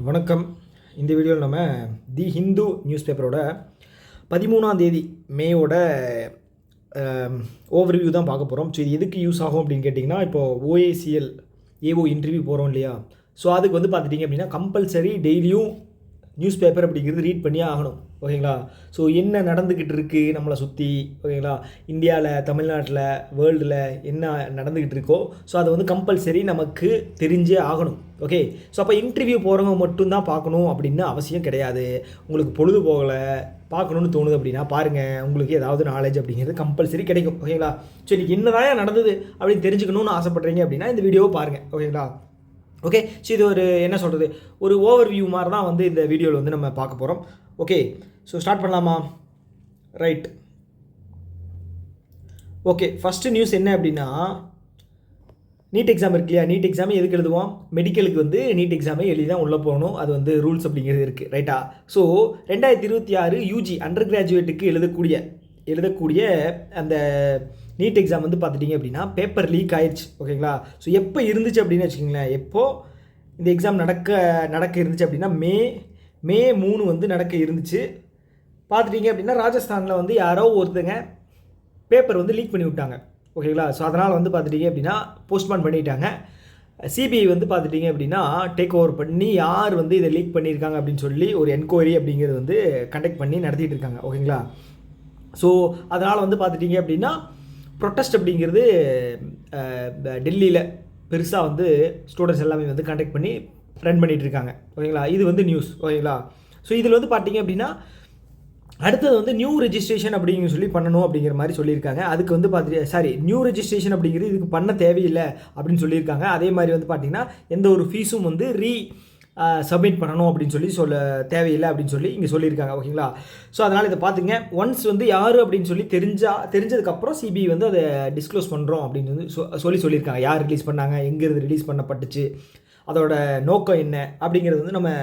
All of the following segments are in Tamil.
வணக்கம். இந்த வீடியோவில் நம்ம தி ஹிந்து நியூஸ் பேப்பரோட 13ஆம் தேதி மேயோட ஓவர்வியூ தான் பார்க்க போகிறோம். ஸோ இது எதுக்கு யூஸ் ஆகும் அப்படின்னு கேட்டிங்கன்னா, இப்போது OACL ஏஓ இன்டர்வியூ போகிறோம் இல்லையா? ஸோ அதுக்கு வந்து பார்த்துட்டிங்க அப்படின்னா கம்பல்சரி டெய்லியும் நியூஸ் பேப்பர் அப்படிங்கிறது ரீட் பண்ணியே ஆகணும். ஓகேங்களா? ஸோ என்ன நடந்துக்கிட்டு இருக்குது நம்மளை சுற்றி, ஓகேங்களா, இந்தியாவில், தமிழ்நாட்டில், வேர்ல்டில் என்ன நடந்துக்கிட்டு இருக்கோ ஸோ அதை வந்து கம்பல்சரி நமக்கு தெரிஞ்சே ஆகணும். ஓகே. ஸோ அப்போ இன்டர்வியூ போகிறவங்க மட்டும்தான் பார்க்கணும் அப்படின்னு அவசியம் கிடையாது. உங்களுக்கு பொழுது போகலை, பார்க்கணுன்னு தோணுது அப்படின்னா பாருங்கள், உங்களுக்கு ஏதாவது நாலேஜ் அப்படிங்கிறது கம்பல்சரி கிடைக்கும். ஓகேங்களா? ஸோ இன்றைக்கி என்னதான் நடந்தது அப்படின்னு தெரிஞ்சுக்கணுன்னு ஆசைப்பட்றீங்க அப்படின்னா இந்த வீடியோவை பாருங்கள். ஓகேங்களா? ஓகே. ஸோ இது ஒரு என்ன சொல்கிறது, ஒரு ஓவர்வியூ மாதிரி தான் வந்து இந்த வீடியோவில் வந்து நம்ம பார்க்க போகிறோம். ஓகே. ஸோ ஸ்டார்ட் பண்ணலாமா? ரைட். ஓகே. ஃபஸ்ட்டு நியூஸ் என்ன அப்படின்னா, நீட் எக்ஸாம் இருக்கு இல்லையா? நீட் எக்ஸாம் எதுக்கு எழுதுவோம்? மெடிக்கலுக்கு வந்து நீட் எக்ஸாமை எழுதி தான் உள்ளே போகணும். அது வந்து ரூல்ஸ் அப்படிங்கிறது இருக்குது. ரைட்டா? ஸோ 2026 யூஜி அண்டர் கிராஜுவேட்டுக்கு எழுதக்கூடிய அந்த நீட் எக்ஸாம் வந்து பார்த்துட்டிங்க அப்படின்னா பேப்பர் லீக் ஆயிடுச்சு. ஓகேங்களா? ஸோ எப்போ இருந்துச்சு அப்படின்னு வச்சுக்கிங்களேன், எப்போது இந்த எக்ஸாம் நடக்க இருந்துச்சு அப்படின்னா மே 3 வந்து நடக்க இருந்துச்சு. பார்த்துட்டிங்க அப்படின்னா ராஜஸ்தானில் வந்து யாரோ ஒருத்தங்க பேப்பர் வந்து லீக் பண்ணி விட்டாங்க. ஓகேங்களா? ஸோ அதனால் வந்து பார்த்துட்டிங்க அப்படின்னா போஸ்ட்பான் பண்ணிட்டாங்க. சிபிஐ வந்து பார்த்துட்டிங்க அப்படின்னா டேக் ஓவர் பண்ணி யார் வந்து இதை லீக் பண்ணியிருக்காங்க அப்படின்னு சொல்லி ஒரு என்கொயரி அப்படிங்கிறது வந்து கண்டக்ட் பண்ணி நடத்திட்டு இருக்காங்க. ஓகேங்களா? ஸோ அதனால் வந்து பார்த்துட்டிங்க அப்படின்னா ப்ரொட்டஸ்ட் அப்படிங்கிறது டெல்லியில் பெருசாக வந்து ஸ்டூடெண்ட்ஸ் எல்லாமே வந்து கண்டக்ட் பண்ணி ரன் பண்ணிகிட்டு இருக்காங்க. ஓகேங்களா? இது வந்து நியூஸ். ஓகேங்களா? ஸோ இதில் வந்து பார்த்தீங்க அப்படின்னா அடுத்தது வந்து நியூ ரெஜிஸ்ட்ரேஷன் அப்படிங்கிற சொல்லி பண்ணணும் அப்படிங்கிற மாதிரி சொல்லியிருக்காங்க. அதுக்கு வந்து நியூ ரெஜிஸ்ட்ரேஷன் அப்படிங்கிறது இதுக்கு பண்ண தேவையில்லை அப்படின்னு சொல்லியிருக்காங்க. அதே மாதிரி வந்து பார்த்திங்கன்னா எந்த ஒரு ஃபீஸும் வந்து சப்மிட் பண்ணணும் அப்படின்னு சொல்லி தேவையில்லை அப்படின்னு சொல்லி இங்கே சொல்லியிருக்காங்க. ஓகேங்களா? ஸோ அதனால் இதை பார்த்துங்க. ஒன்ஸ் வந்து யார் அப்படின்னு சொல்லி தெரிஞ்சதுக்கப்புறம் சிபிஐ வந்து அதை டிஸ்க்ளோஸ் பண்ணுறோம் அப்படின்னு வந்து சொல்லியிருக்காங்க. யார் ரிலீஸ் பண்ணாங்க, எங்கேருந்து ரிலீஸ் பண்ணப்பட்டுச்சு, அதோட நோக்கம் என்ன அப்படிங்கிறது வந்து நம்ம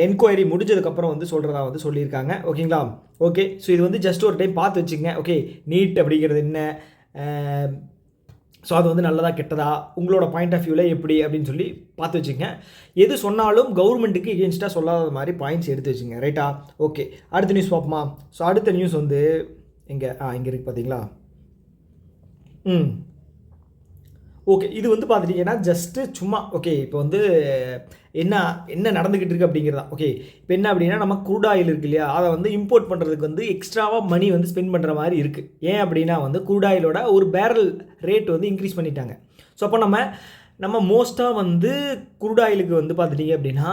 என்கொயரி முடிஞ்சதுக்கப்புறம் வந்து சொல்கிறதா வந்து சொல்லியிருக்காங்க. ஓகேங்களா? ஓகே. ஸோ இது வந்து ஜஸ்ட் ஒரு டைம் பார்த்து வச்சுங்க. ஓகே. நீட் அப்படிங்கிறது என்ன, ஸோ அது வந்து நல்லதா கெட்டதா, உங்களோட பாயிண்ட் ஆஃப் வியூவில் எப்படி அப்படின்னு சொல்லி பார்த்து வச்சுங்க. எது சொன்னாலும் கவர்மெண்ட்டுக்கு எகென்ஸ்டாக சொல்லாத மாதிரி பாயிண்ட்ஸ் எடுத்து வச்சுங்க. ரைட்டா? ஓகே. அடுத்த நியூஸ் பார்ப்போமா? ஸோ அடுத்த நியூஸ் வந்து இங்கே இருக்குது பார்த்தீங்களா? ஓகே. இது வந்து பார்த்துட்டிங்கன்னா ஜஸ்ட்டு சும்மா ஓகே. இப்போ வந்து என்ன நடந்துக்கிட்டு இருக்குது அப்படிங்கிறது தான். ஓகே. இப்போ என்ன அப்படின்னா, நம்ம க்ரூட் ஆயில் இருக்குது இல்லையா, அதை வந்து இம்போர்ட் பண்ணுறதுக்கு வந்து எக்ஸ்ட்ராவாக மணி வந்து ஸ்பெண்ட் பண்ணுற மாதிரி இருக்குது. ஏன் அப்படின்னா வந்து க்ரூட் ஆயிலோட ஒரு பேரல் ரேட் வந்து இன்க்ரீஸ் பண்ணிட்டாங்க. ஸோ அப்போ நம்ம மோஸ்ட்டாக வந்து க்ரூட் ஆயிலுக்கு வந்து பார்த்துட்டிங்க அப்படின்னா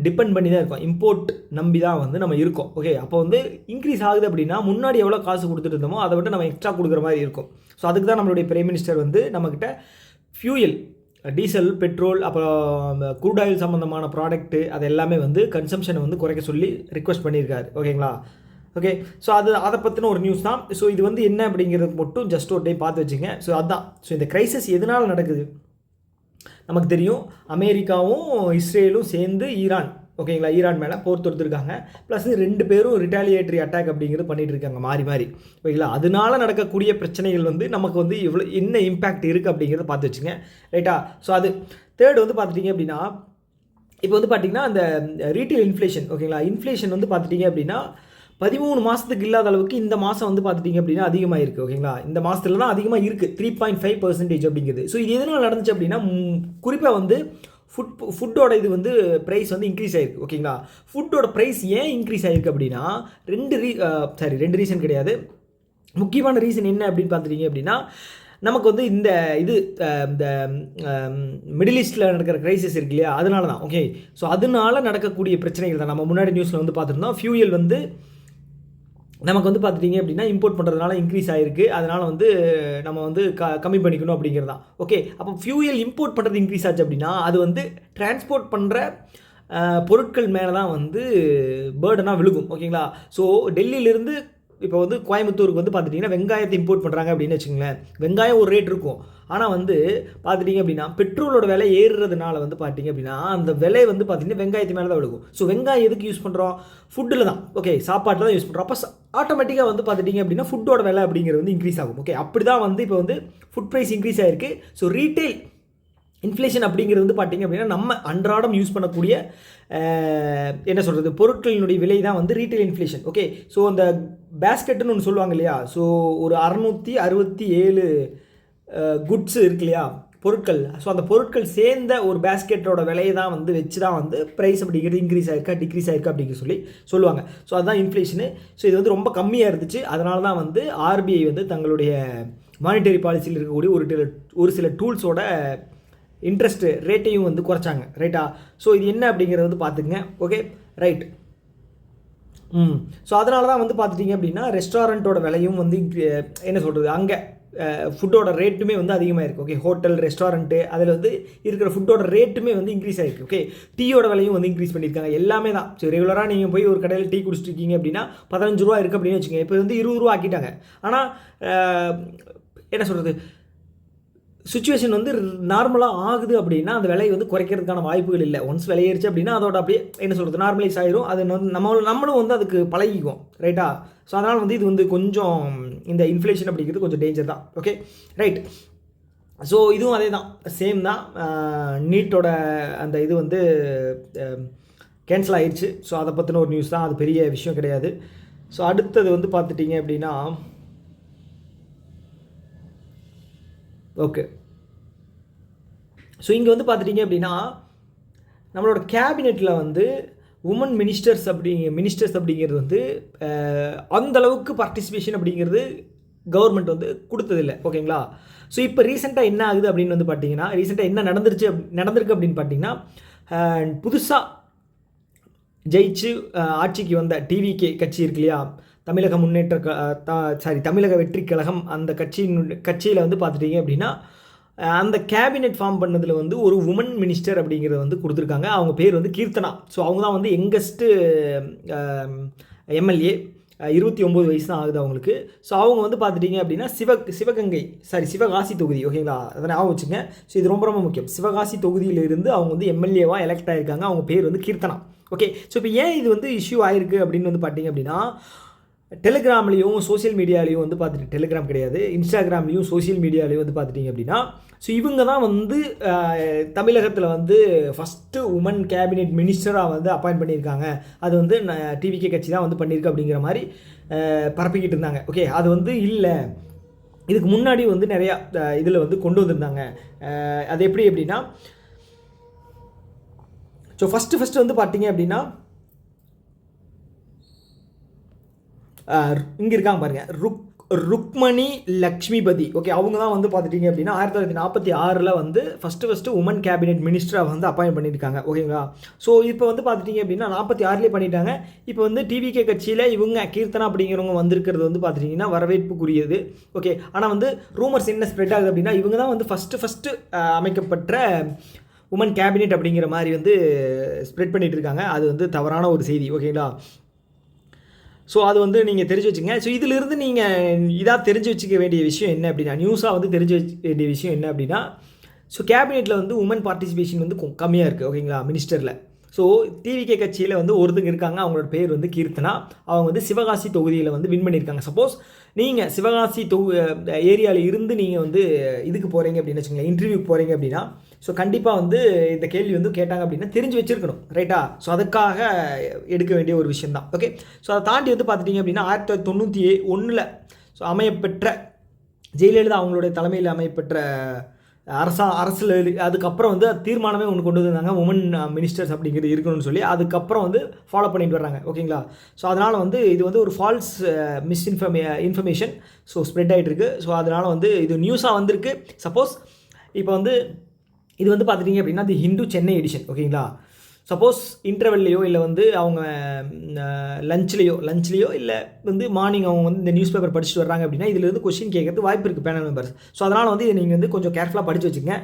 டிபெண்ட் பண்ணி தான் இருக்கோம். இம்போர்ட் நம்பி தான் வந்து நம்ம இருக்கோம். ஓகே. அப்போ வந்து இன்க்ரீஸ் ஆகுது அப்படின்னா முன்னாடி எவ்வளோ காசு கொடுத்துட்டு இருந்தோமோ அதை விட்டு நம்ம எக்ஸ்ட்ரா கொடுக்குற மாதிரி இருக்கும். ஸோ அதுக்கு தான் நம்மளுடைய பிரைம் மினிஸ்டர் வந்து நம்மக்கிட்ட ஃபியூயல், டீசல், பெட்ரோல், அப்புறம் க்ரூட் ஆயில் சம்மந்தமான ப்ராடக்ட்டு அது எல்லாமே வந்து கன்சம்ஷனை வந்து குறைக்க சொல்லி ரிக்வெஸ்ட் பண்ணியிருக்காரு. ஓகேங்களா? ஓகே. ஸோ அதை பற்றின ஒரு நியூஸ் தான். ஸோ இது வந்து என்ன அப்படிங்கிறது மட்டும் ஜஸ்ட் ஒரு டைம் பார்த்து வச்சுங்க. ஸோ அதுதான். ஸோ இந்த கிரைசிஸ் எதனால் நடக்குது நமக்கு தெரியும். அமெரிக்காவும் இஸ்ரேலும் சேர்ந்து ஈரான் மேலே போர் தொடுத்துருக்காங்க. ப்ளஸ் 2 பேரும் ரிட்டாலியேட்டரி அட்டாக் அப்படிங்கிறது பண்ணிகிட்டு இருக்காங்க மாறி. ஓகேங்களா? அதனால நடக்கக்கூடிய பிரச்சனைகள் வந்து நமக்கு வந்து என்ன இம்பேக்ட் இருக்குது அப்படிங்கிறத பார்த்து வச்சுங்க. ரைட்டா? ஸோ அது தேர்ட் வந்து பார்த்துட்டிங்க அப்படின்னா, இப்போ வந்து பார்த்திங்கன்னா அந்த ரீட்டைல் இன்ஃப்ளேஷன், ஓகேங்களா, இன்ஃப்ளேஷன் வந்து பார்த்துட்டிங்க அப்படின்னா 13 மாதத்துக்கு இல்லாத அளவுக்கு இந்த மாதம் வந்து பார்த்துட்டிங்க அப்படின்னா அதிகமாக இருக்குது. ஓகேங்களா? இந்த மாதத்துல தான் அதிகமாக இருக்குது, 3.5% அப்படிங்கிறது. ஸோ இது எதனால் நடந்துச்சு அப்படின்னா குறிப்பாக வந்து ஃபுட்டோட இது வந்து ப்ரைஸ் வந்து இன்க்ரீஸ் ஆகிருக்கு. ஓகேங்களா? ஃபுட்டோட ப்ரைஸ் ஏன் இன்க்ரீஸ் ஆகிருக்கு அப்படின்னா ரெண்டு ரீசன் கிடையாது. முக்கியமான ரீசன் என்ன அப்படின்னு பார்த்துட்டிங்க அப்படின்னா, நமக்கு வந்து இந்த மிடில் ஈஸ்ட்டில் நடக்கிற கிரைசிஸ் இருக்கு இல்லையா, அதனால தான். ஓகே. ஸோ அதனால நடக்கக்கூடிய பிரச்சனைகள் தான். நம்ம முன்னாடி நியூஸில் வந்து பார்த்துருந்தோம். ஃபியூயல் வந்து நமக்கு வந்து பார்த்துட்டிங்க அப்படின்னா இம்போர்ட் பண்ணுறதுனால இன்க்ரீஸ் ஆகிருக்கு. அதனால் வந்து நம்ம வந்து கம்மி பண்ணிக்கணும் அப்படிங்கிறது தான். ஓகே. அப்போ ஃபியூயல் இம்போர்ட் பண்ணுறது இன்க்ரீஸ் ஆச்சு அப்படின்னா அது வந்து டிரான்ஸ்போர்ட் பண்ணுற பொருட்கள் மேலே தான் வந்து பேர்டனாக விழுகும். ஓகேங்களா? ஸோ டெல்லியிலேருந்து இப்போ வந்து கோயம்புத்தூருக்கு வந்து பார்த்துட்டிங்கன்னா வெங்காயத்தை இம்போர்ட் பண்ணுறாங்க அப்படின்னு வச்சுங்களேன். வெங்காயம் ஒரு ரேட் இருக்கும். ஆனால் வந்து பார்த்துட்டிங்க அப்படின்னா பெட்ரோலோட விலை ஏறுறதுனால வந்து பார்த்திங்க அப்படின்னா அந்த விலை வந்து பார்த்திங்கன்னா வெங்காயத்து மேலே தான் விழுகும். ஸோ வெங்காயம் எதுக்கு யூஸ் பண்ணுறோம்? ஃபுட்டில் தான். ஓகே. சாப்பாட்டில் தான் யூஸ் பண்ணுறோம். அப்போ ஆட்டோமேட்டிக்காக வந்து பார்த்துட்டிங்க அப்படின்னா ஃபுட்டோட விலை அப்படிங்கிறது வந்து இன்க்ரீஸ் ஆகும். ஓகே. அப்படி தான் வந்து இப்போ வந்து ஃபுட் ப்ரைஸ் இன்க்ரீஸ் ஆகிருக்கு. ஸோ ரீட்டைல் இன்ஃப்ளேஷன் அப்படிங்கிறது வந்து பார்த்திங்க அப்படின்னா நம்ம அன்றாடம் யூஸ் பண்ணக்கூடிய என்ன சொல்கிறது பொருட்களினுடைய விலை தான் வந்து ரீட்டைல் இன்ஃப்ளேஷன். ஓகே, ஸோ அந்த பேஸ்கெட்டுன்னு ஒன்று சொல்லுவாங்க இல்லையா, ஸோ ஒரு 667 குட்ஸ் இருக்கு இல்லையா, பொருட்கள். ஸோ அந்த பொருட்கள் சேர்ந்த ஒரு பேஸ்கெட்டோட விலையை தான் வந்து வச்சு தான் வந்து ப்ரைஸ் அப்படிங்கிறது இன்க்ரீஸ் ஆயிருக்கா டிக்ரீஸ் ஆயிருக்கா அப்படிங்கிற சொல்லுவாங்க. ஸோ அதுதான் இன்ஃப்ளேஷனு. ஸோ இது வந்து ரொம்ப கம்மியாக இருந்துச்சு. அதனால தான் வந்து ஆர்பிஐ வந்து தங்களுடைய மானிட்டரி பாலிசியில் இருக்கக்கூடிய ஒரு சில டூல்ஸோட இன்ட்ரெஸ்ட் ரேட்டையும் வந்து குறைச்சாங்க. ரைட்டா? ஸோ இது என்ன அப்படிங்கிறத வந்து பார்த்துங்க. Okay, right. ஸோ அதனால தான் வந்து பார்த்துட்டிங்க அப்படின்னா ரெஸ்டாரண்ட்டோட விலையும் வந்து என்ன சொல்கிறது, அங்கே ஃபுட்டோட ரேட்டுமே வந்து அதிகமாக இருக்குது. ஓகே, ஹோட்டல் ரெஸ்டாரண்ட்டு அதில் வந்து இருக்கிற ஃபுட்டோட ரேட்டுமே வந்து இன்க்ரீஸ் ஆகிருக்கு. ஓகே, டீயோட விலையும் வந்து இன்க்ரீஸ் பண்ணியிருக்காங்க. எல்லாமே தான். ஸோ ரெகுலராக நீங்கள் போய் ஒரு கடையில் டீ குடிச்சிட்டு இருக்கீங்க அப்படின்னா 15 ரூபா இருக்குது அப்படின்னு வச்சுக்கோங்க. இப்போ வந்து 20 ரூபா ஆக்கிட்டாங்க. ஆனால் என்ன சொல்கிறது, சுச்சுவேஷன் வந்து நார்மலாக ஆகுது அப்படின்னா அந்த விலையை வந்து குறைக்கிறதுக்கான வாய்ப்புகள் இல்லை. ஒன்ஸ் விலையேறிச்சு அப்படின்னா அதோட அப்படியே என்ன சொல்கிறது நார்மலைஸ் ஆகிரும். அது வந்து நம்மளும் வந்து அதுக்கு பழகிக்குவோம். ரைட்டா? ஸோ அதனால் வந்து இது வந்து கொஞ்சம் இந்த இன்ஃப்ளேஷன் அப்படிங்கிறது கொஞ்சம் டேஞ்சர் தான். Okay, right. ஸோ இதுவும் அதே தான், சேம் தான். நீட்டோட அந்த இது வந்து கேன்சல் ஆயிடுச்சு. ஸோ அதை பற்றின ஒரு நியூஸ் தான், அது பெரிய விஷயம் கிடையாது. ஸோ அடுத்தது வந்து பார்த்துட்டிங்க அப்படின்னா ஓகே, ஸோ இங்கே வந்து பார்த்துட்டிங்க அப்படின்னா நம்மளோட கேபினெட்டில் வந்து உமன் மினிஸ்டர்ஸ் அப்படிங்கிறது வந்து அந்தளவுக்கு பார்ட்டிசிபேஷன் அப்படிங்கிறது கவர்மெண்ட் வந்து கொடுத்ததில்லை. ஓகேங்களா? ஸோ இப்போ ரீசெண்டாக என்ன ஆகுது அப்படின்னு வந்து பார்த்தீங்கன்னா, ரீசெண்டாக என்ன நடந்திருக்கு அப்படின்னு பார்த்தீங்கன்னா, புதுசாக ஜெயிச்சு ஆட்சிக்கு வந்த டிவிகே கட்சி இருக்கு இல்லையா, தமிழக வெற்றி கழகம், அந்த கட்சியில் வந்து பார்த்துட்டிங்க அப்படின்னா அந்த கேபினெட் ஃபார்ம் பண்ணதில் வந்து ஒரு உமன் மினிஸ்டர் அப்படிங்கிறத வந்து கொடுத்துருக்காங்க. அவங்க பேர் வந்து கீர்த்தனா. ஸோ அவங்க தான் வந்து யங்கஸ்ட்டு எம்எல்ஏ. 29 வயசு தான் ஆகுது அவங்களுக்கு. ஸோ அவங்க வந்து பார்த்துட்டிங்க அப்படின்னா சிவகாசி தொகுதி. ஓகேங்களா? அதை ஞாபகம் வச்சுங்க. ஸோ இது ரொம்ப ரொம்ப முக்கியம். சிவகாசி தொகுதியிலிருந்து அவங்க வந்து எம்எல்ஏவாக எலெக்ட் ஆகிருக்காங்க. அவங்க பேர் வந்து கீர்த்தனா. ஓகே, ஸோ இப்போ ஏன் இது வந்து இஷ்யூ ஆயிருக்கு அப்படின்னு வந்து பார்த்தீங்க அப்படின்னா, டெலிகிராம்லேயும் சோசியல் மீடியாலையும் வந்து பார்த்துட்டு, டெலிகிராம் கிடையாது, இன்ஸ்டாகிராம்லேயும் சோசியல் மீடியாலையும் வந்து பார்த்துட்டிங்க அப்படின்னா, ஸோ இவங்க தான் வந்து தமிழகத்தில் வந்து ஃபஸ்ட்டு உமன் கேபினெட் மினிஸ்டராக வந்து அப்பாயிண்ட் பண்ணியிருக்காங்க. அது வந்து டிவிகே கட்சி தான் வந்து பண்ணியிருக்கு அப்படிங்கிற மாதிரி பரப்பிக்கிட்டு இருந்தாங்க. ஓகே, அது வந்து இல்லை, இதுக்கு முன்னாடி வந்து நிறையா இதில் வந்து கொண்டு வந்திருந்தாங்க. அது எப்படி அப்படின்னா, ஸோ ஃபஸ்ட்டு வந்து பார்த்தீங்க அப்படின்னா இங்கே இருக்காங்க பாருங்கள், ருக்மணி லக்ஷ்மிபதி. ஓகே, அவங்க தான் வந்து பார்த்துட்டிங்க அப்படின்னா 1946 வந்து ஃபஸ்ட்டு உமன் கேபினெட் மினிஸ்டராக வந்து அப்பாயிண்ட் பண்ணியிருக்காங்க. ஓகேங்களா? ஸோ இப்போ வந்து பார்த்துட்டிங்க அப்படின்னா 46 பண்ணிட்டாங்க. இப்போ வந்து டிவிகே கட்சியில் இவங்க கீர்த்தனா அப்படிங்கிறவங்க வந்திருக்கிறது வந்து பார்த்துட்டிங்கன்னா வரவேற்புக்குரியது. ஓகே, ஆனால் வந்து ரூமர்ஸ் என்ன ஸ்ப்ரெட் ஆகுது அப்படின்னா, இவங்க தான் வந்து ஃபஸ்ட்டு அமைக்கப்பட்ட உமன் கேபினெட் அப்படிங்கிற மாதிரி வந்து ஸ்ப்ரெட் பண்ணிகிட்டு இருக்காங்க. அது வந்து தவறான ஒரு செய்தி. ஓகேங்களா? ஸோ அது வந்து நீங்கள் தெரிஞ்சு வச்சுங்க. ஸோ இதிலிருந்து நீங்கள் இதாக தெரிஞ்சு வச்சுக்க வேண்டிய விஷயம் என்ன அப்படின்னா, நியூஸாக வந்து தெரிஞ்சு வச்சுக்க வேண்டிய விஷயம் என்ன அப்படின்னா, ஸோ கேபினெட்டில் வந்து உமன் பார்ட்டிசிபேஷன் வந்து கம்மியாக இருக்குது. ஓகேங்களா? மினிஸ்டரில். ஸோ டிவிகே கட்சியில் வந்து ஒருத்தங்க இருக்காங்க, அவங்களோட பேர் வந்து கீர்த்தனா. அவங்க வந்து சிவகாசி தொகுதியில் வந்து வின் பண்ணியிருக்காங்க. சப்போஸ் நீங்கள் சிவகாசி ஏரியாவில் இருந்து நீங்கள் வந்து இதுக்கு போகிறீங்க அப்படின்னு வச்சுக்கோங்களேன், இன்டர்வியூக்கு போகிறீங்க அப்படின்னா, ஸோ கண்டிப்பாக வந்து இந்த கேள்வி வந்து கேட்டாங்க அப்படின்னா தெரிஞ்சு வச்சுருக்கணும். ரைட்டா? ஸோ அதுக்காக எடுக்க வேண்டிய ஒரு விஷயம் தான். ஓகே, ஸோ அதை தாண்டி வந்து பார்த்துட்டிங்க அப்படின்னா 1991 ஸோ அமையப்பெற்ற ஜெயலலிதா அவங்களுடைய தலைமையில் அமையப்பெற்ற அரசில் அதுக்கப்புறம் வந்து தீர்மானமே ஒன்று கொண்டு வந்தாங்க, உமன் மினிஸ்டர்ஸ் அப்படிங்கிறது இருக்கணும்னு சொல்லி. அதுக்கப்புறம் வந்து ஃபாலோ பண்ணிட்டு வர்றாங்க. ஓகேங்களா? ஸோ அதனால் வந்து இது வந்து ஒரு ஃபால்ஸ் இன்ஃபர்மேஷன் ஸோ ஸ்ப்ரெட் ஆகிட்டு இருக்குது. ஸோ அதனால் வந்து இது நியூஸாக வந்திருக்கு. சப்போஸ் இப்போ வந்து இது வந்து பார்த்துட்டிங்க அப்படின்னா தி ஹிந்து சென்னை எடிஷன். ஓகேங்களா? சப்போஸ் இன்டர்வெல்லையோ இல்லை வந்து அவங்க லஞ்ச்லேயோ இல்லை வந்து மார்னிங் அவங்க வந்து இந்த நியூஸ் பேப்பர் படிச்சுட்டு வர்றாங்க அப்படின்னா இதில் வந்து கொஸ்டின் கேட்கறது வாய்ப்பு இருக்குது பேனல் மெம்பர்ஸ். ஸோ அதனால் வந்து இதை நீங்கள் வந்து கொஞ்சம் கேர்ஃபுல்லாக படித்து வச்சுங்க.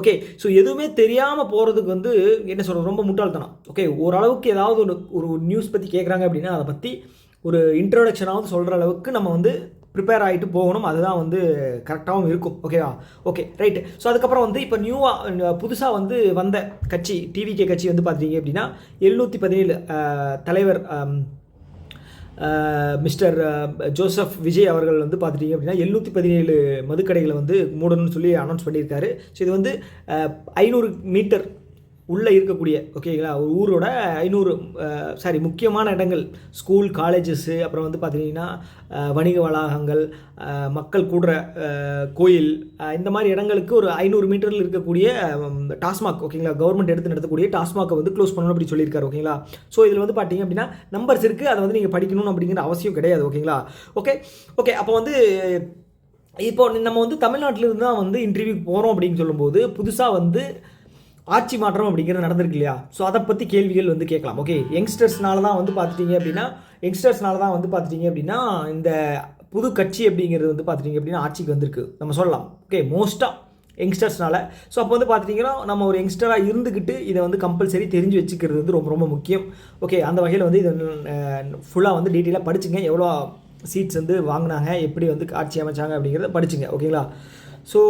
ஓகே, ஸோ எதுவுமே தெரியாமல் போகிறதுக்கு வந்து என்ன சொல்கிறது, ரொம்ப முட்டாள்தனம். ஓகே, ஓரளவுக்கு ஏதாவது ஒரு நியூஸ் பற்றி கேட்குறாங்க அப்படின்னா அதை பற்றி ஒரு இன்ட்ரோடக்ஷனாவது சொல்கிற அளவுக்கு நம்ம வந்து ப்ரிப்பேர் ஆகிட்டு போகணும். அதுதான் வந்து கரெக்டாகவும் இருக்கும். ஓகேவா? Okay, right. ஸோ அதுக்கப்புறம் வந்து இப்போ புதுசாக வந்து வந்த கட்சி டிவிகே கட்சி வந்து பார்த்துட்டீங்க அப்படின்னா 717 தலைவர் மிஸ்டர் ஜோசப் விஜய் அவர்கள் வந்து பார்த்துட்டிங்க அப்படின்னா 717 மதுக்கடைகளை வந்து மூடணும்னு சொல்லி அனௌன்ஸ் பண்ணியிருக்காரு. ஸோ இது வந்து 500 மீட்டர் உள்ளே இருக்கக்கூடிய ஓகேங்களா ஒரு ஊரோட 500 முக்கியமான இடங்கள், ஸ்கூல், காலேஜஸ்ஸு, அப்புறம் வந்து பார்த்திங்கன்னா வணிக வளாகங்கள், மக்கள் கூடுற கோயில், இந்த மாதிரி இடங்களுக்கு ஒரு 500 மீட்டரில் இருக்கக்கூடிய டாஸ்மாக் ஓகேங்களா கவர்மெண்ட் எடுத்து நடத்தக்கூடிய டாஸ்மாக்கை வந்து க்ளோஸ் பண்ணணும் அப்படி சொல்லியிருக்காரு ஓகேங்களா. ஸோ இதில் வந்து பார்த்திங்க அப்படின்னா நம்பர்ஸ் இருக்குது, அதை வந்து நீங்கள் படிக்கணும் அப்படிங்கிற அவசியம் கிடையாது ஓகேங்களா. ஓகே அப்போ வந்து இப்போ நம்ம வந்து தமிழ்நாட்டிலிருந்து தான் வந்து இன்டர்வியூக்கு போகிறோம் அப்படின்னு சொல்லும்போது புதுசாக வந்து ஆட்சி மாற்றம் அப்படிங்கிறது நடந்திருக்கு இல்லையா. ஸோ அதை பற்றி கேள்விகள் வந்து கேட்கலாம். ஓகே, யங்ஸ்டர்ஸ்னால தான் வந்து பார்த்துட்டிங்க அப்படின்னா இந்த புது கட்சி அப்படிங்கிறது வந்து பார்த்துட்டிங்க அப்படின்னா ஆட்சிக்கு வந்திருக்கு நம்ம சொல்லலாம். ஓகே, மோஸ்ட்டாக யங்ஸ்டர்ஸ்னால. ஸோ அப்போ வந்து பார்த்துட்டிங்கன்னா நம்ம ஒரு யங்ஸ்டராக இருந்துக்கிட்டு இதை வந்து கம்பல்சரி தெரிஞ்சு வச்சுக்கிறது வந்து ரொம்ப ரொம்ப முக்கியம். ஓகே, அந்த வகையில் வந்து இதை ஃபுல்லாக வந்து டீட்டெயிலாக படிச்சுங்க. எவ்வளோ சீட்ஸ் வந்து வாங்கினாங்க, எப்படி வந்து ஆட்சி அமைச்சாங்க அப்படிங்கிறத படிச்சுங்க ஓகேங்களா. ஸோ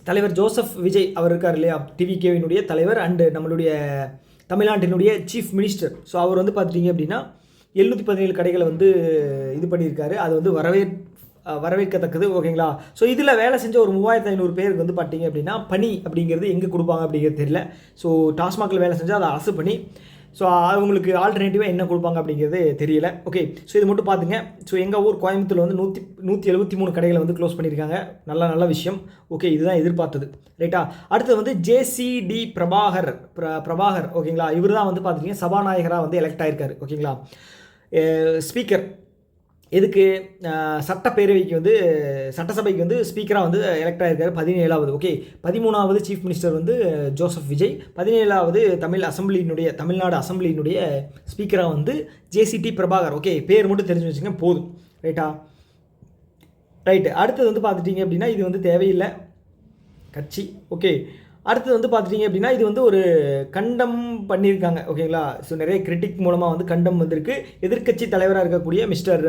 தலைவர் ஜோசப் விஜய் அவர் இருக்கார் இல்லையா, டிவிகேவினுடைய தலைவர் அண்டு நம்மளுடைய தமிழ்நாட்டினுடைய சீஃப் மினிஸ்டர். ஸோ அவர் வந்து பார்த்துட்டிங்க அப்படின்னா 717 கடைகளை வந்து இது பண்ணியிருக்காரு. அது வந்து வரவேற்கத்தக்கது ஓகேங்களா. ஸோ இதில் வேலை செஞ்ச ஒரு 3500 பேருக்கு வந்து பார்த்தீங்க அப்படின்னா பணி அப்படிங்கிறது எங்கே கொடுப்பாங்க அப்படிங்கிறது தெரியல. ஸோ டாஸ்மாகில் வேலை செஞ்சால் அதை அரசு பண்ணி, ஸோ அவங்களுக்கு ஆல்டர்னேட்டிவாக என்ன கொடுப்பாங்க அப்படிங்கிறது தெரியல. ஓகே, ஸோ இது மட்டும் பார்த்துங்க. ஸோ எங்கள் ஊர் கோயம்புத்தூரில் வந்து 173 கடைகளை வந்து க்ளோஸ் பண்ணியிருக்காங்க. நல்ல விஷயம். ஓகே, இதுதான் எதிர்பார்த்தது ரைட்டா. அடுத்து வந்து ஜேசிடி பிரபாகர் ஓகேங்களா. இவர் தான் வந்து பார்த்துட்டிங்க சபாநாயகராக வந்து எலெக்ட் ஆகிருக்காரு ஓகேங்களா. ஸ்பீக்கர் எதுக்கு சட்டப்பேரவைக்கு வந்து சட்டசபைக்கு வந்து ஸ்பீக்கராக வந்து எலெக்ட் ஆகிருக்காரு 17வது. ஓகே, 13வது சீஃப் மினிஸ்டர் வந்து ஜோசப் விஜய், 17வது தமிழ்நாடு அசம்பிளியினுடைய ஸ்பீக்கராக வந்து ஜேசிடி பிரபாகர். ஓகே, பேர் மட்டும் தெரிஞ்சு வச்சுங்க போதும் ரைட்டா. அடுத்தது வந்து பார்த்துட்டிங்க அப்படின்னா இது வந்து தேவையில்லை கட்சி. ஓகே, அடுத்தது வந்து பார்த்துட்டிங்க அப்படின்னா இது வந்து ஒரு கண்டம் பண்ணியிருக்காங்க ஓகேங்களா. ஸோ நிறைய கிரிட்டிக் மூலமாக வந்து கண்டம் வந்திருக்கு. எதிர்க்கட்சி தலைவராக இருக்கக்கூடிய மிஸ்டர்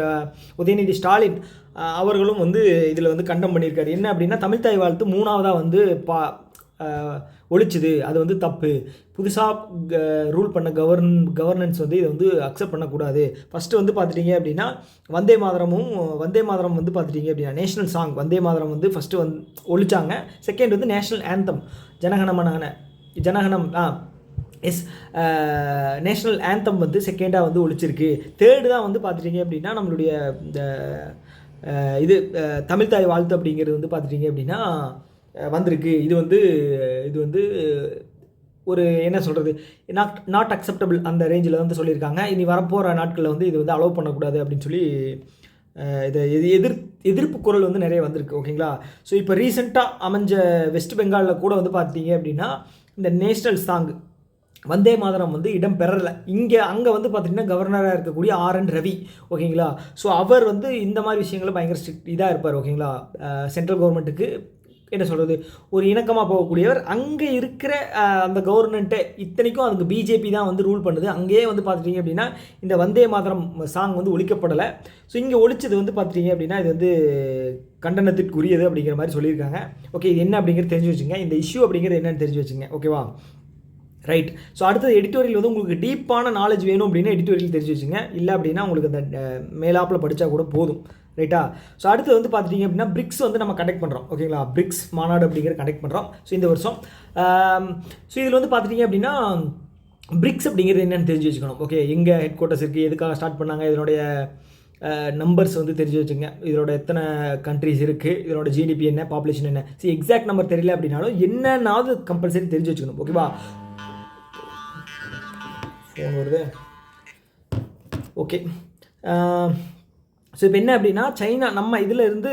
உதயநிதி ஸ்டாலின் அவர்களும் வந்து இதில் வந்து கண்டம் பண்ணியிருக்காரு. என்ன அப்படின்னா தமிழ்த்தாய் வாழ்த்து 3ஆவதாக வந்து ஒழிச்சுது, அது வந்து தப்பு. புதுசாக ரூல் பண்ண கவர்னன்ஸ் வந்து இதை வந்து அக்செப்ட் பண்ணக்கூடாது. ஃபஸ்ட்டு வந்து பார்த்துட்டிங்க அப்படின்னா வந்தே மாதரம் வந்து பார்த்துட்டிங்க அப்படின்னா நேஷ்னல் சாங் வந்தே மாதரம் வந்து ஃபஸ்ட்டு வந்து ஒழிச்சாங்க. செகண்ட் வந்து நேஷ்னல் ஆந்தம் ஜனகணம் நேஷ்னல் ஆந்தம் வந்து செகண்டாக வந்து ஒழிச்சிருக்கு. தேர்டு தான் வந்து பார்த்துட்டிங்க அப்படின்னா நம்மளுடைய இந்த இது தமிழ்த்தாய் வாழ்த்து அப்படிங்கிறது வந்து பார்த்துட்டிங்க அப்படின்னா வந்திருக்கு. இது வந்து ஒரு என்ன சொல்கிறது நாட் அக்செப்டபிள் அந்த ரேஞ்சில் வந்து சொல்லியிருக்காங்க. இனி வரப்போகிற நாட்களில் வந்து இது வந்து அலோவ் பண்ணக்கூடாது அப்படின்னு சொல்லி இதை எதிர்ப்பு குரல் வந்து நிறைய வந்திருக்கு ஓகேங்களா. ஸோ இப்போ ரீசெண்டாக அமைஞ்ச வெஸ்ட் பெங்காலில் கூட வந்து பார்த்தீங்க அப்படின்னா இந்த நேஷ்னல் சாங் வந்தே மாதரம் வந்து இடம் பெறலை. அங்கே வந்து பார்த்திங்கன்னா கவர்னராக இருக்கக்கூடிய RN ரவி ஓகேங்களா. ஸோ அவர் வந்து இந்த மாதிரி விஷயங்களை பயங்கர ஸ்ட்ரிக்ட் இதாக இருப்பார் ஓகேங்களா. சென்ட்ரல் கவர்மெண்ட்டுக்கு என்ன சொல்கிறது ஒரு இணக்கமாக போகக்கூடியவர். அங்கே இருக்கிற அந்த கவர்மெண்ட்டை இத்தனைக்கும் அதுக்கு பிஜேபி தான் வந்து ரூல் பண்ணுது. அங்கேயே வந்து பார்த்துட்டிங்க அப்படின்னா இந்த வந்தே மாதரம் சாங் வந்து ஒழிக்கப்படலை. ஸோ இங்கே ஒழிச்சது வந்து பார்த்துட்டிங்க அப்படின்னா இது வந்து கண்டனத்திற்குரியது அப்படிங்கிற மாதிரி சொல்லியிருக்காங்க. ஓகே, இது என்ன அப்படிங்கிறது தெரிஞ்சு வச்சுங்க. இந்த இஷ்யூ அப்படிங்கிறது என்னென்னு தெரிஞ்சு வச்சுங்க ஓகேவா. ரைட். ஸோ அடுத்தது எடிட்டோரியல் வந்து உங்களுக்கு டீப்பான நாலேஜ் வேணும் அப்படின்னா எடிட்டோரியல் தெரிஞ்சு வச்சுங்க. இல்லை அப்படின்னா உங்களுக்கு அந்த மேலாப்பில் படித்தா கூட போதும் ரைட்டா. ஸோ அடுத்து வந்து பார்த்துட்டிங்க அப்படின்னா பிரிக்ஸ் வந்து நம்ம கண்டக்ட் பண்ணுறோம் ஓகேங்களா. பிரிக்ஸ் மாநாடு அப்படிங்கிற கண்டக்ட் பண்ணுறோம். ஸோ இந்த வருஷம் ஸோ இதில் வந்து பார்த்துட்டிங்க அப்படின்னா பிரிக்ஸ் அப்படிங்கிறது என்னென்னு தெரிஞ்சு வச்சுக்கணும். ஓகே, எங்கே ஹெட் குவார்ட்டர்ஸ் இருக்குது, எதுக்காக ஸ்டார்ட் பண்ணாங்க, இதனுடைய நம்பர்ஸ் வந்து தெரிஞ்சு வச்சுங்க. இதோட எத்தனை கண்ட்ரிஸ் இருக்குது, இதனோட ஜிடிபி என்ன, பாப்புலேஷன் என்ன. ஸோ எக்ஸாக்ட் நம்பர் தெரியல அப்படின்னாலும் என்னன்னாவது கம்பல்சரி தெரிஞ்சு வச்சுக்கணும் ஓகேவா. ஃபோன் வருது. ஓகே, ஸோ இப்போ என்ன அப்படின்னா சைனா நம்ம இதில் இருந்து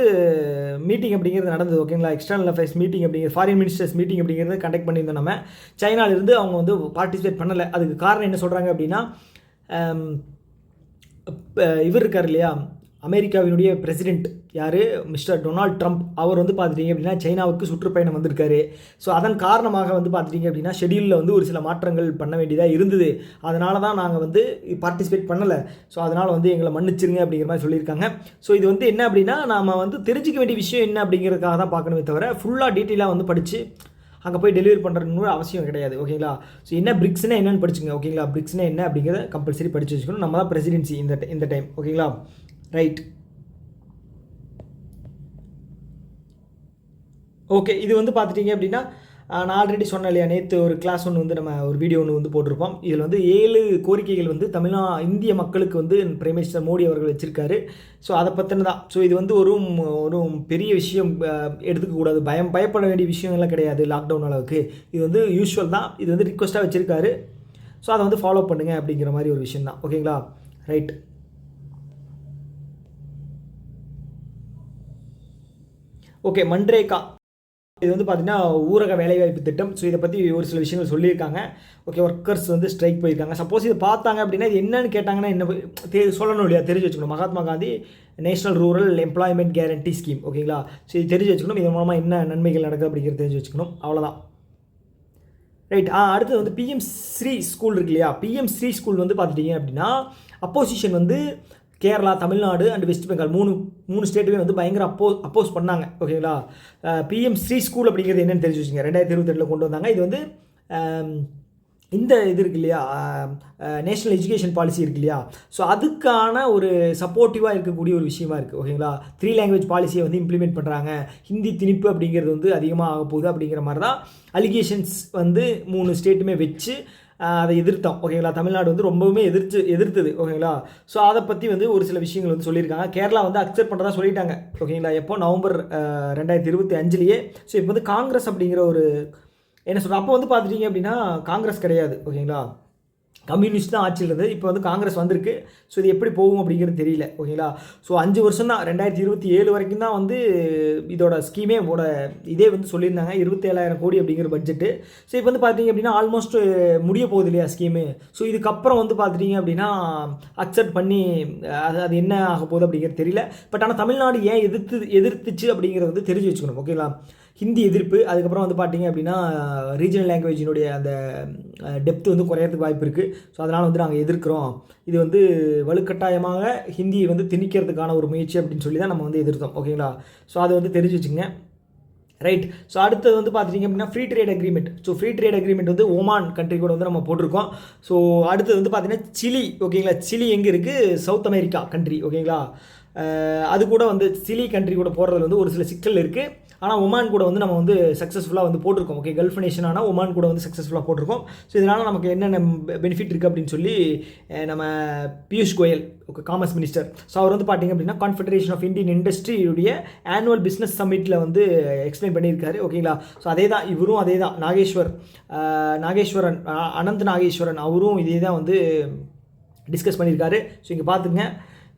மீட்டிங் அப்படிங்கிறது நடந்தது ஓகேங்களா. எக்ஸ்டர்னல் அஃபேர்ஸ் மீட்டிங் அப்படிங்கிறது ஃபாரின் மினிஸ்டர்ஸ் மீட்டிங் அப்படிங்கிறது கண்டக்ட் பண்ணியிருந்தோம். நம்ம சைனாவிலிருந்து அவங்க வந்து பார்ட்டிசிபேட் பண்ணலை. அதுக்கு காரணம் என்ன சொல்கிறாங்க அப்படின்னா இவர் இருக்கார் இல்லையா அமெரிக்காவினுடைய பிரசிடென்ட் யார் மிஸ்டர் டொனால்ட் ட்ரம்ப், அவர் வந்து பார்த்துட்டிங்க அப்படின்னா சைனாவுக்கு சுற்றுப்பயணம் வந்திருக்காரு. ஸோ அதன் காரணமாக வந்து பார்த்துட்டிங்க அப்படின்னா ஷெடியூலில் வந்து ஒரு சில மாற்றங்கள் பண்ண வேண்டியதாக இருந்தது. அதனால தான் நாங்கள் வந்து பார்ட்டிசிபேட் பண்ணலை. ஸோ அதனால் வந்து எங்களை மன்னிச்சிருங்க அப்படிங்கிற மாதிரி சொல்லியிருக்காங்க. ஸோ இது வந்து என்ன அப்படின்னா நாம் வந்து தெரிஞ்சிக்க வேண்டிய விஷயம் என்ன அப்படிங்கிறதுக்காக தான் பார்க்கணுமே தவிர ஃபுல்லாக டீட்டெயிலாக வந்து படித்து அங்கே போய் டெலிவரி பண்ணுறதுன்னு அவசியம் கிடையாது. ஓகேங்களா? ஸோ என்ன பிரிக்ஸ்னா என்னென்னு படிச்சுங்க. ஓகேங்களா? பிரிக்ஸ்னா என்ன அப்படிங்கிறத கம்பல்சரி படித்து வச்சுக்கணும். நம்ம தான் பிரசிடென்சி இந்த டைம். ஓகேங்களா? ரைட். ஓகே, இது வந்து பார்த்துட்டிங்க அப்படின்னா நான் ஆல்ரெடி சொன்னேன் இல்லையா, நேற்று ஒரு கிளாஸ் ஒன்று வந்து நம்ம ஒரு வீடியோ ஒன்று வந்து போட்டிருப்போம். இதில் வந்து 7 கோரிக்கைகள் வந்து இந்திய மக்களுக்கு வந்து பிரைம் மினிஸ்டர் மோடி அவர்கள் வச்சுருக்காரு. ஸோ அதை பற்றினதான். ஸோ இது வந்து ஒரு பெரிய விஷயம் எடுத்துக்கக்கூடாது, பயப்பட வேண்டிய விஷயங்கள்லாம் கிடையாது லாக்டவுன் அளவுக்கு. இது வந்து யூஸ்வல் தான், இது வந்து ரிக்வஸ்ட்டாக வச்சுருக்காரு. ஸோ அதை வந்து ஃபாலோ பண்ணுங்கள் அப்படிங்கிற மாதிரி ஒரு விஷயம் தான். ஓகேங்களா? ரைட். ஓகே, மன்ரேகா இது வந்து பார்த்திங்கன்னா ஊரக வேலைவாய்ப்பு திட்டம். ஸோ இதை பற்றி ஒரு சில விஷயங்கள் சொல்லியிருக்காங்க. ஓகே, ஒர்க்கர்ஸ் வந்து ஸ்ட்ரைக் போயிருக்காங்க. சப்போஸ் இதை பார்த்தாங்க அப்படின்னா இது என்னன்னு கேட்டாங்கன்னா என்ன சொல்லணும் இல்லையா, தெரிஞ்சு வச்சுக்கணும். Mahatma Gandhi national rural employment guarantee scheme. ஓகேங்களா? ஸோ இது தெரிஞ்சு வச்சுக்கணும். இதன் மூலமாக என்ன நன்மைகள் நடக்குது அப்படிங்கிறது தெரிஞ்சு வச்சுக்கணும். அவ்வளோதான். ரைட். அடுத்தது வந்து பிஎம் ஸ்ரீ ஸ்கூல் இருக்கு இல்லையா, பிஎம் ஸ்ரீ ஸ்கூல் வந்து பார்த்துட்டிங்க அப்படின்னா அப்போசிஷன் வந்து கேரளா, தமிழ்நாடு அண்ட் வெஸ்ட் பெங்கால் மூணு ஸ்டேட்டுமே வந்து பயங்கர அப்போஸ் பண்ணாங்க. ஓகேங்களா? பிஎம் ஸ்ரீ ஸ்கூல் அப்படிங்கிறது என்னென்னு தெரிஞ்சு வச்சுங்க. 2022 கொண்டு வந்தாங்க. இது வந்து இந்த இது இருக்கு இல்லையா, நேஷ்னல் எஜுகேஷன் பாலிசி இருக்கு இல்லையா, ஸோ அதுக்கான ஒரு சப்போர்ட்டிவாக இருக்கக்கூடிய ஒரு விஷயமா இருக்குது. ஓகேங்களா? 3 லாங்குவேஜ் பாலிசியை வந்து இம்ப்ளிமெண்ட் பண்ணுறாங்க. ஹிந்தி திணிப்பு அப்படிங்கிறது வந்து அதிகமாக ஆக போகுது அப்படிங்கிற மாதிரி தான் அலிகேஷன்ஸ் வந்து 3 ஸ்டேட்டுமே வச்சு அதை எதிர்த்தோம். ஓகேங்களா? தமிழ்நாடு வந்து ரொம்பவுமே எதிர்த்தது. ஓகேங்களா? ஸோ அதை பற்றி வந்து ஒரு சில விஷயங்கள் வந்து சொல்லியிருக்காங்க. கேரளா வந்து அக்செப்ட் பண்ணுறதா சொல்லிட்டாங்க. ஓகேங்களா? எப்போ நவம்பர் 2025. ஸோ இப்போ வந்து காங்கிரஸ் அப்படிங்கிற ஒரு என்ன சொல்கிறேன், அப்போ வந்து பார்த்துட்டிங்க அப்படின்னா காங்கிரஸ் கிடையாது. ஓகேங்களா? கம்யூனிஸ்ட் தான் ஆட்சியில் இருந்தது. இப்போ வந்து காங்கிரஸ் வந்திருக்கு. ஸோ இது எப்படி போகும் அப்படிங்கிறது தெரியல. ஓகேங்களா? ஸோ 5 வருஷம் தான், 2027 வரைக்கும் தான் வந்து இதோட ஸ்கீமே இதே வந்து சொல்லியிருந்தாங்க 27,000 கோடி அப்படிங்கிற பட்ஜெட்டு. ஸோ இப்போ வந்து பார்த்திங்க அப்படின்னா ஆல்மோஸ்ட் முடிய போகுது இல்லையா ஸ்கீமு. ஸோ இதுக்கப்புறம் வந்து பார்த்துட்டிங்க அப்படின்னா அக்செப்ட் பண்ணி அது என்ன ஆக போகுது அப்படிங்கிறது தெரியல. பட் ஆனால் தமிழ்நாடு ஏன் எதிர்த்துச்சு அப்படிங்கிறது வந்து தெரிஞ்சு வச்சுக்கணும். ஓகேங்களா? ஹிந்தி எதிர்ப்பு, அதுக்கப்புறம் வந்து பார்த்திங்க அப்படின்னா ரீஜனல் லாங்குவேஜினுடைய அந்த டெப்த் வந்து குறையறதுக்கு வாய்ப்பு இருக்குது. ஸோ அதனால் வந்து நாங்கள் எதிர்க்கிறோம். இது வந்து வலுக்கட்டாயமாக ஹிந்தியை வந்து திணிக்கிறதுக்கான ஒரு முயற்சி அப்படின்னு சொல்லி தான் நம்ம வந்து எதிர்த்தோம். ஓகேங்களா? ஸோ அதை வந்து தெரிஞ்சு வச்சுங்க. ரைட். ஸோ அடுத்தது வந்து பார்த்துட்டிங்க அப்படின்னா free trade agreement. So free trade agreement வந்து ஓமான் கண்ட்ரி கூட வந்து நம்ம போட்டிருக்கோம். ஸோ அடுத்தது வந்து பார்த்திங்கன்னா சிலி. ஓகேங்களா? சிலி எங்கே இருக்குது? South America country. ஓகேங்களா? அது கூட வந்து சிலி கண்ட்ரி கூட போடுறதுல வந்து ஒரு சில சிக்கல் இருக்குது. ஆனால் ஒமான் கூட வந்து நம்ம வந்து சக்ஸஸ்ஃபுல்லாக வந்து போட்டிருக்கோம். ஓகே, கல்ஃப் நேஷனான ஒமான் கூட வந்து சக்ஸஸ்ஃபுல்லாக போட்டிருக்கோம். ஸோ இதனால் நமக்கு என்னென்ன பெனிஃபிட் இருக்குது அப்படின்னு சொல்லி நம்ம Piyush Goyal, okay, commerce minister. So அவர் வந்து பார்த்திங்க அப்படின்னா கான்ஃபெடரேஷன் ஆஃப் இந்தியன் இண்டஸ்ட்ரியுடைய ஆனுவல் பிஸ்னஸ் சம்மிட்டில் வந்து எக்ஸ்பிளைன் பண்ணியிருக்காரு. ஓகேங்களா? ஸோ அதே தான் இவரும் அதே தான் நாகேஸ்வரன் அனந்த் நாகேஸ்வரன் அவரும் இதே தான் வந்து டிஸ்கஸ் பண்ணியிருக்காரு. ஸோ இங்கே பார்த்துங்க.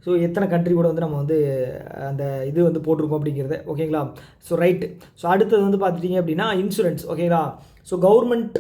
ஸோ எத்தனை கண்ட்ரி கூட வந்து நம்ம வந்து அந்த இது வந்து போட்டிருக்கோம் அப்படிங்கிறத. ஓகேங்களா? So right. ஸோ அடுத்தது வந்து பார்த்துட்டிங்க அப்படின்னா இன்சூரன்ஸ். ஓகேங்களா? So government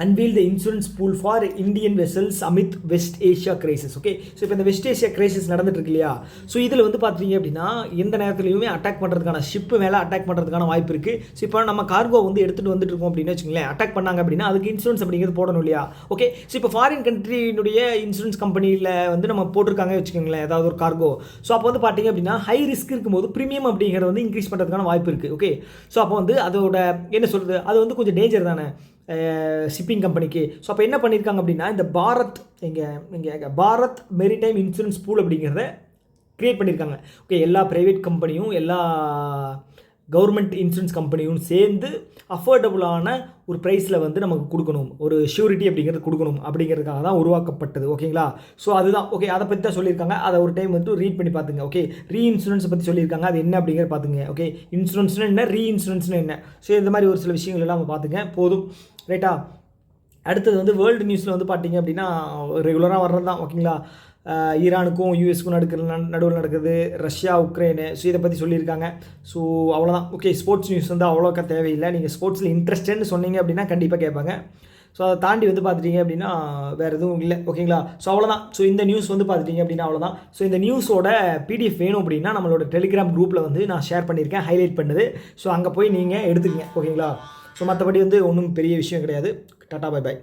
unveil the insurance pool for Indian vessels amid West Asia crisis. Okay, so இப்போ இந்த வெஸ்ட் ஏஷியா கிரைசிஸ் நடந்துட்டு இருக்கு இல்லையா, ஸோ இதில் வந்து பார்த்தீங்க அப்படின்னா எந்த நேரத்துலையுமே அட்டாக் பண்ணுறதுக்கான ஷிப்பு மேலே அட்டாக் பண்ணுறதுக்கான வாய்ப்பு இருக்குது. ஸோ இப்போ நம்ம கார்கோ வந்து எடுத்துகிட்டு வந்துட்டு இருக்கோம் அப்படின்னு வச்சுங்களேன், அட்டாக் பண்ணாங்க அப்படின்னா அதுக்கு இன்சூரன்ஸ் அப்படிங்கிறது போடணும் இல்லையா. ஓகே, ஸோ இப்போ ஃபாரின் கண்ட்ரியினுடைய இன்சூரன்ஸ் கம்பெனியில் வந்து நம்ம போட்டிருக்காங்க வச்சுக்கோங்களேன் ஏதாவது ஒரு கார்கோ. ஸோ அப்போ வந்து பார்த்தீங்க அப்படின்னா ஹை ரிஸ்க் இருக்கும்போது ப்ரீமியம் அப்படிங்கிறது வந்து இன்க்ரீஸ் பண்ணுறதுக்கான வாய்ப்பு இருக்குது. ஓகே, ஸோ அப்போ வந்து அதோட என்ன சொல்கிறது, அது வந்து கொஞ்சம் டேஞ்சர் தானே ஷிப்பிங் கம்பெனிக்கு. ஸோ அப்போ என்ன பண்ணியிருக்காங்க அப்படின்னா இந்த பாரத் மெரிடைம் இன்சூரன்ஸ் பூல் அப்படிங்கிறத க்ரியேட் பண்ணியிருக்காங்க. ஓகே, எல்லா ப்ரைவேட் கம்பெனியும் எல்லா கவர்மெண்ட் இன்சூரன்ஸ் கம்பெனியும் சேர்ந்து அஃபோர்டபுளான ஒரு ப்ரைஸில் வந்து நமக்கு கொடுக்கணும், ஒரு ஷூரிட்டி அப்படிங்கிறது கொடுக்கணும் அப்படிங்கிறதுக்காக தான் உருவாக்கப்பட்டது. ஓகேங்களா? ஸோ அதுதான். ஓகே, அதை பற்றி தான் சொல்லியிருக்காங்க. அதை ஒரு டைம் வந்து ரீட் பண்ணி பார்த்துங்க. ஓகே, ரீஇன்சூரன்ஸை பற்றி சொல்லியிருக்காங்க, அது என்ன அப்படிங்கிறத பார்த்துங்க. ஓகே, இன்சூரன்ஸ்னு என்ன, ரீஇன்சூரன்ஸ்னு என்ன, ஸோ இந்த மாதிரி ஒரு சில விஷயங்கள் எல்லாம் நம்ம பார்த்துங்க போதும். ரைட்டா? அடுத்தது வந்து வேர்ல்டு நியூஸில் வந்து பார்த்தீங்க அப்படின்னா ரெகுலராக வர்றது தான். ஓகேங்களா? ஈரானுக்கும் யூஎஸ்க்கும் நடுவில் நடக்குது, ரஷ்யா உக்ரைனு, ஸோ இதை பற்றி சொல்லியிருக்காங்க. ஸோ அவ்வளோதான். ஓகே, ஸ்போர்ட்ஸ் நியூஸ் வந்து அவ்வளோக்கா தேவையில்லை. நீங்கள் ஸ்போர்ட்ஸில் இன்ட்ரெஸ்டட்னு சொன்னீங்க அப்படின்னா கண்டிப்பாக கேட்பாங்க. ஸோ அதை தாண்டி வந்து பார்த்துட்டிங்க அப்படின்னா வேறு எதுவும் இல்லை. ஓகேங்களா? ஸோ அவ்வளோதான். ஸோ இந்த நியூஸ் வந்து பார்த்துட்டிங்க அப்படின்னா அவ்வளோதான். ஸோ இந்த நியூஸோட பிடிஎஃப் வேணும் அப்படின்னா நம்மளோட டெலிகிராம் குரூப்பில் வந்து நான் ஷேர் பண்ணியிருக்கேன், ஹைலைட் பண்ணுது. ஸோ அங்கே போய் நீங்கள் எடுத்துக்கங்க. ஓகேங்களா? ஸோ மற்றபடி வந்து ஒன்றும் பெரிய விஷயம் கிடையாது. Tata, bye bye.